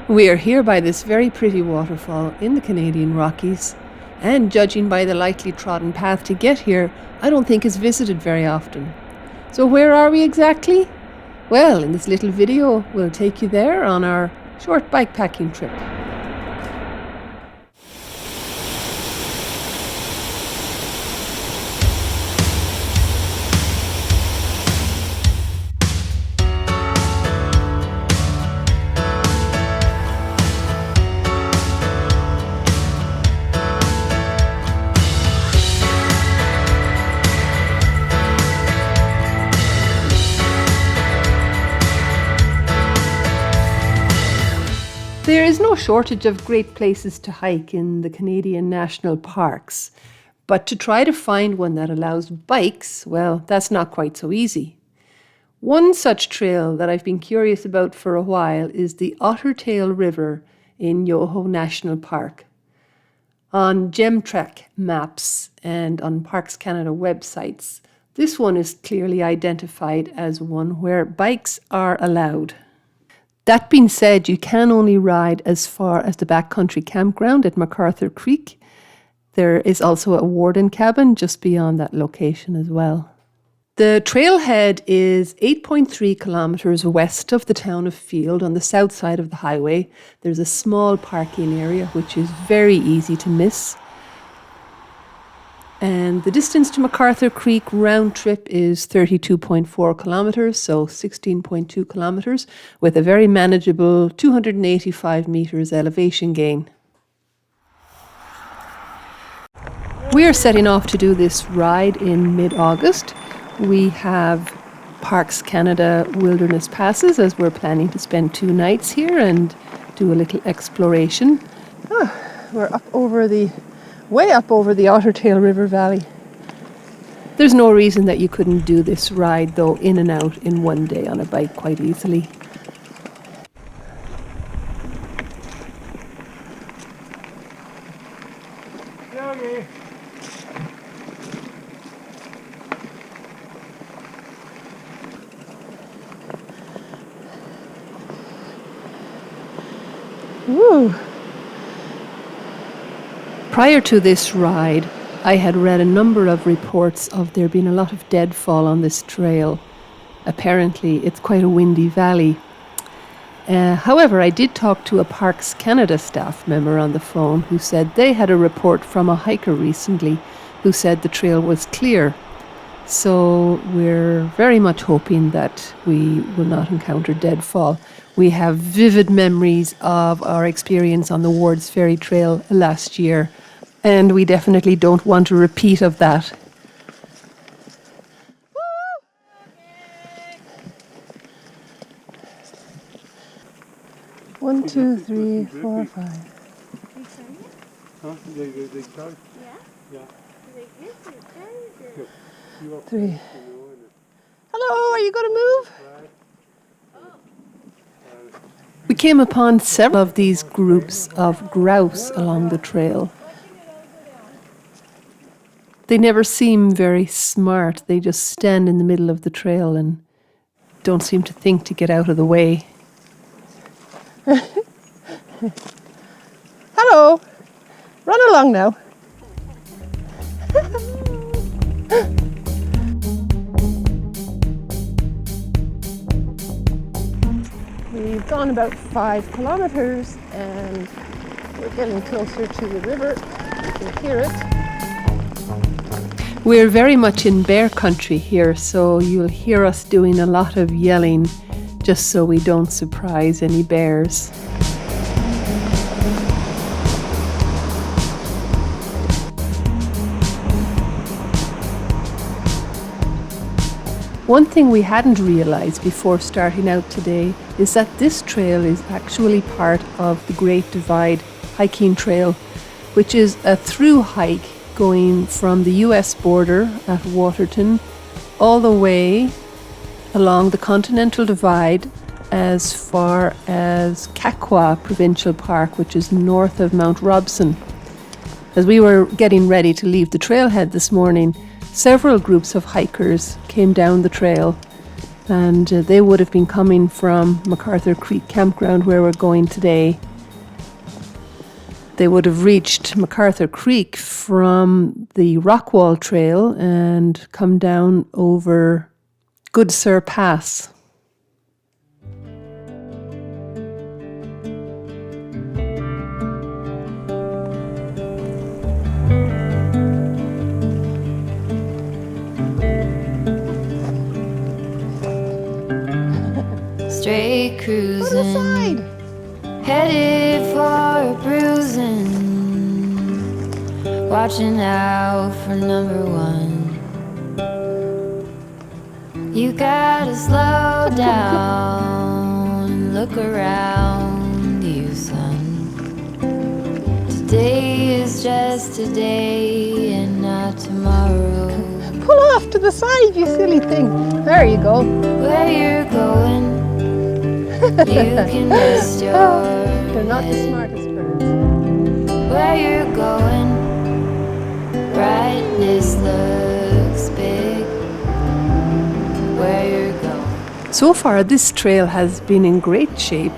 We are here by this very pretty waterfall in the Canadian Rockies, and judging by the lightly trodden path to get here, I don't think it's visited very often. So where are we exactly? Well, in this little video, we'll take you there on our short bikepacking trip. There is no shortage of great places to hike in the Canadian national parks, but to try to find one that allows bikes, well, that's not quite so easy. One such trail that I've been curious about for a while is the Ottertail River in Yoho National Park. On GemTrek maps and on Parks Canada websites, this one is clearly identified as one where bikes are allowed. That being said, you can only ride as far as the backcountry campground at McArthur Creek. There is also a warden cabin just beyond that location as well. The trailhead is 8.3 kilometres west of the town of Field on the south side of the highway. There's a small parking area which is very easy to miss. And the distance to MacArthur Creek round trip is 32.4 kilometres, so 16.2 kilometres, with a very manageable 285 metres elevation gain. We are setting off to do this ride in mid-August. We have Parks Canada wilderness passes as we're planning to spend 2 nights here and do a little exploration. We're way up over the Ottertail River Valley. There's no reason that you couldn't do this ride, though, in and out in one day on a bike quite easily. Okay. Woo! Prior to this ride, I had read a number of reports of there being a lot of deadfall on this trail. Apparently, it's quite a windy valley. However, I did talk to a Parks Canada staff member on the phone who said they had a report from a hiker recently who said the trail was clear. So we're very much hoping that we will not encounter deadfall. We have vivid memories of our experience on the Wards Ferry Trail last year, and we definitely don't want a repeat of that. One, two, three, 4, 5. Huh? They start? Yeah? Yeah. 3. Hello, are you going to move? We came upon several of these groups of grouse along the trail. They never seem very smart. They just stand in the middle of the trail and don't seem to think to get out of the way. Hello! Run along now. We've gone about 5 kilometres and we're getting closer to the river. You can hear it. We're very much in bear country here, so you'll hear us doing a lot of yelling just so we don't surprise any bears. One thing we hadn't realized before starting out today is that this trail is actually part of the Great Divide hiking trail, which is a through hike going from the US border at Waterton all the way along the Continental Divide as far as Kakwa Provincial Park, which is north of Mount Robson. As we were getting ready to leave the trailhead this morning, several groups of hikers came down the trail And they would have been coming from McArthur Creek Campground where we're going today. They would have reached McArthur Creek from the Rockwall Trail and come down over Good Sir Pass. Straight cruising, headed for a bruising, watching out for number one. You gotta slow down, look around you, son. Today is just today and not tomorrow. Pull off to the side, you silly thing. There you go. Where you're going, you can rest your They're not the head. smartest birds. Where you're going, brightness looks big. Where you're going. So far, this trail has been in great shape.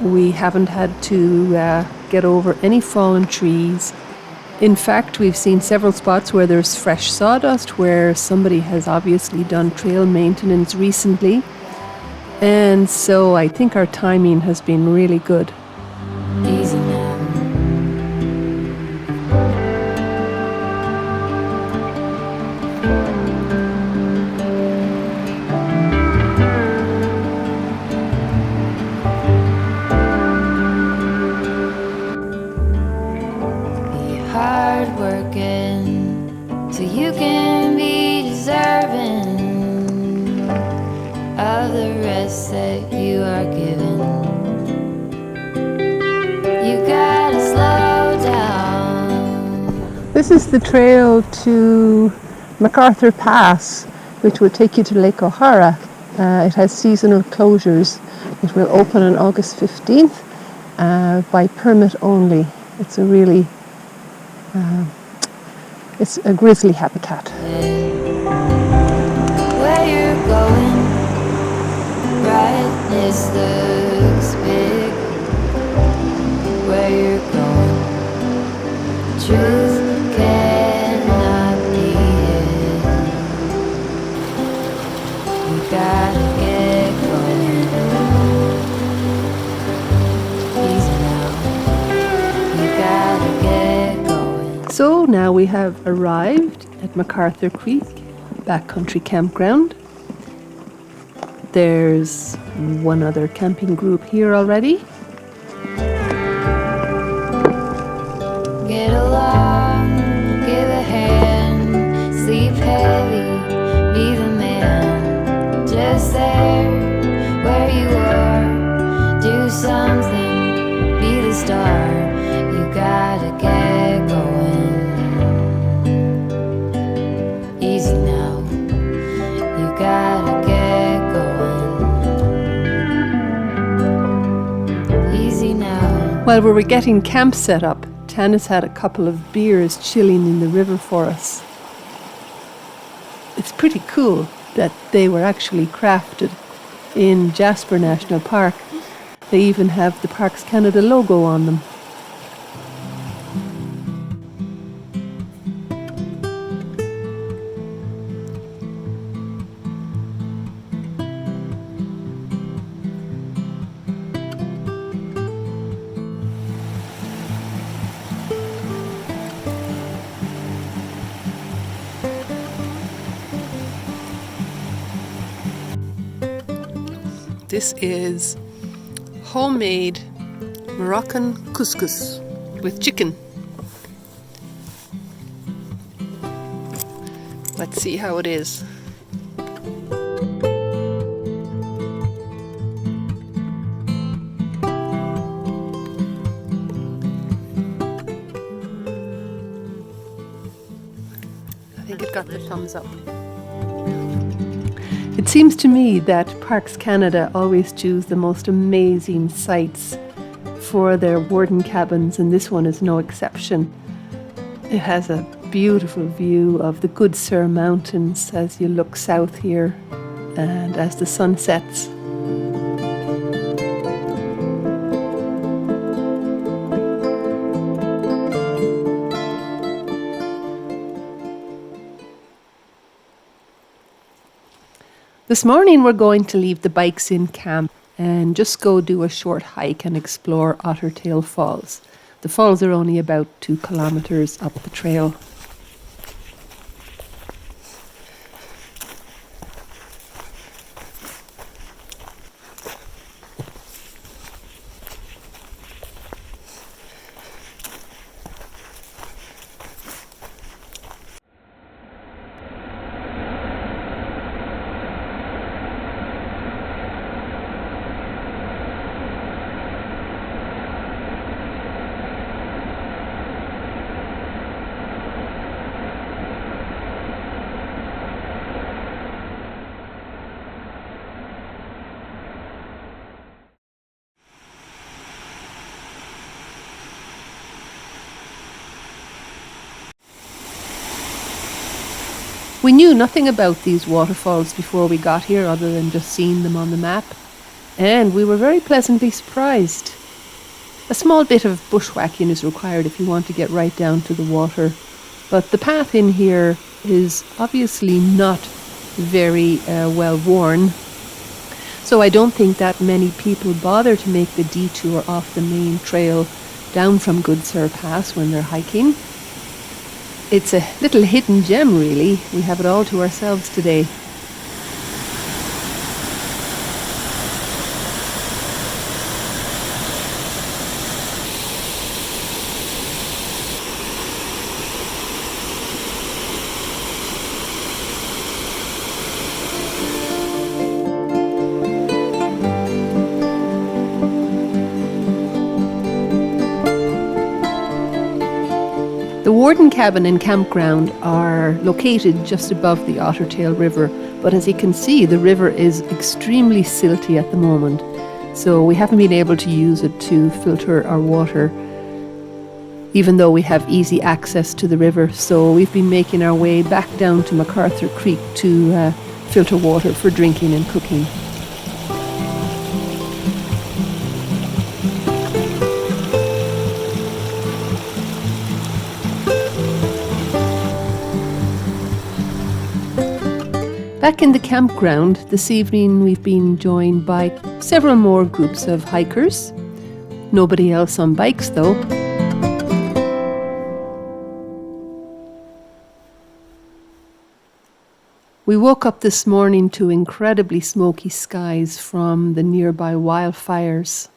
We haven't had to get over any fallen trees. In fact, we've seen several spots where there's fresh sawdust, where somebody has obviously done trail maintenance recently. And so I think our timing has been really good. Easy now. Be hard working so you can be deserving of the rest that you are given. You gotta slow down. This is the trail to MacArthur Pass, which will take you to Lake O'Hara. It has seasonal closures. It will open on August 15th by permit only. It's a really, it's a grizzly habitat. Where you're going, brightness looks big. Where you're going, truth cannot be hid. You gotta get going. Easy now. You gotta get going. So now we have arrived at MacArthur Creek Backcountry Campground. There's one other camping group here already. Get along, give a hand, sleep heavy, be the man. Just there, where you are, do something, be the star. You gotta get going. Easy now, you gotta get going. Easy now. While we were getting camp set up, Tannis had a couple of beers chilling in the river for us. It's pretty cool that they were actually crafted in Jasper National Park. They even have the Parks Canada logo on them. This is homemade Moroccan couscous with chicken. Let's see how it is. I think it got the thumbs up. It seems to me that Parks Canada always choose the most amazing sites for their warden cabins, and this one is no exception. It has a beautiful view of the Good Sir Mountains as you look south here, and as the sun sets. This morning we're going to leave the bikes in camp and just go do a short hike and explore Ottertail Falls. The falls are only about 2 kilometers up the trail. We knew nothing about these waterfalls before we got here other than just seeing them on the map, and we were very pleasantly surprised. A small bit of bushwhacking is required if you want to get right down to the water, but the path in here is obviously not very well worn, so I don't think that many people bother to make the detour off the main trail down from Goodsir Pass when they're hiking. It's a little hidden gem, really. We have it all to ourselves today. The Warden Cabin and Campground are located just above the Ottertail River, but as you can see, the river is extremely silty at the moment, so we haven't been able to use it to filter our water, even though we have easy access to the river. So we've been making our way back down to McArthur Creek to filter water for drinking and cooking. Back in the campground this evening, we've been joined by several more groups of hikers. Nobody else on bikes though. We woke up this morning to incredibly smoky skies from the nearby wildfires.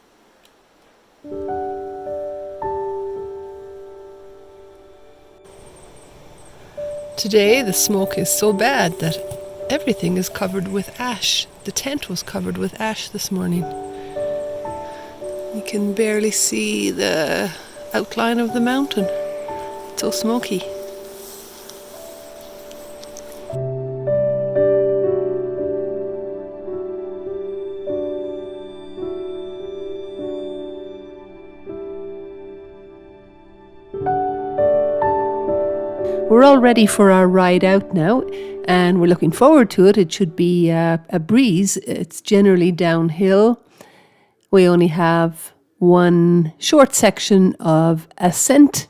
Today the smoke is so bad that everything is covered with ash. The tent was covered with ash this morning. You can barely see the outline of the mountain. It's so smoky. We're all ready for our ride out now, and we're looking forward to it. It should be a breeze. It's generally downhill. We only have one short section of ascent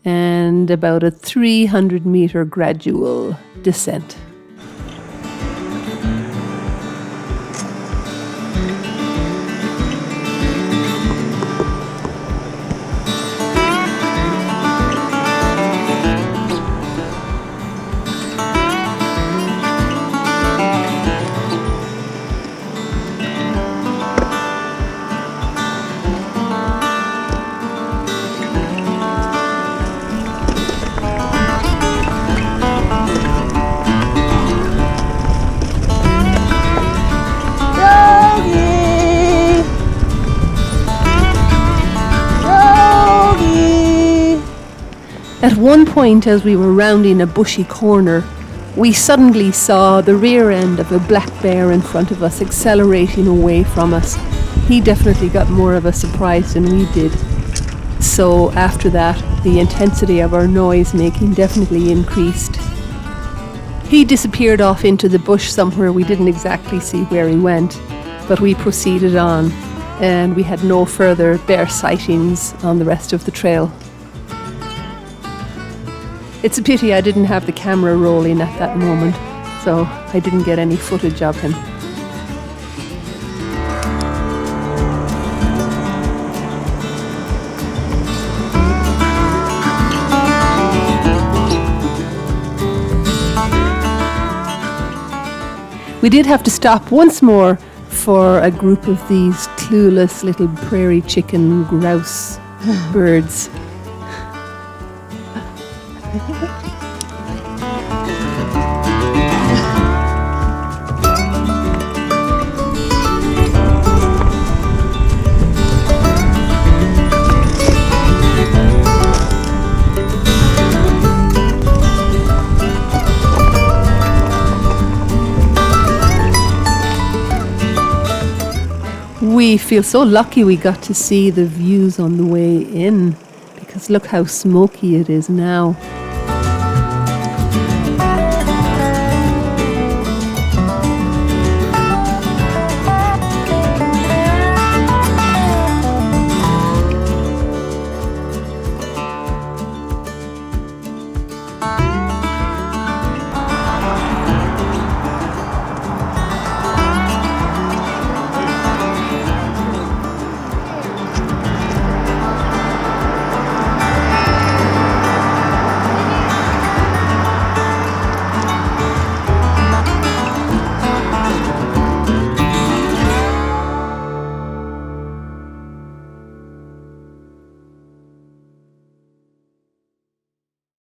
and about a 300-meter gradual descent. At one point, as we were rounding a bushy corner, we suddenly saw the rear end of a black bear in front of us accelerating away from us. He definitely got more of a surprise than we did. So after that, the intensity of our noise making definitely increased. He disappeared off into the bush somewhere. We didn't exactly see where he went, but we proceeded on, and we had no further bear sightings on the rest of the trail. It's a pity I didn't have the camera rolling at that moment, so I didn't get any footage of him. We did have to stop once more for a group of these clueless little prairie chicken grouse birds. We feel so lucky we got to see the views on the way in, because look how smoky it is now.